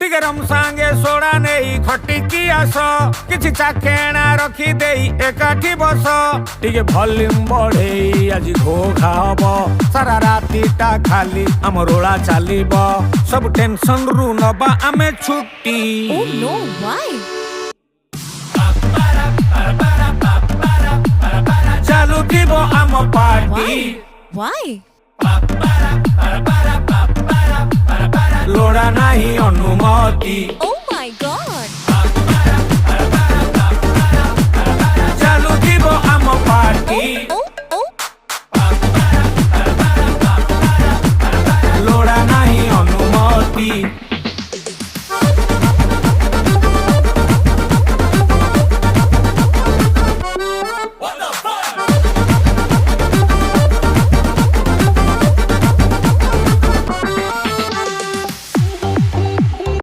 टिके रम सांगे सोडा नहीं खटिकी आस किछि चाखेणा रखी देई एकाठी बस टिके भल्यूम बढ़ेई आज घोघा हब सारा रातीटा खाली आम रोला चलिब सब टेंशन रु नबा आमे छुट्टी। Oh no, why? चालू थीबो आम पार्टी Why? लोड़ा नाही अनुमति। Oh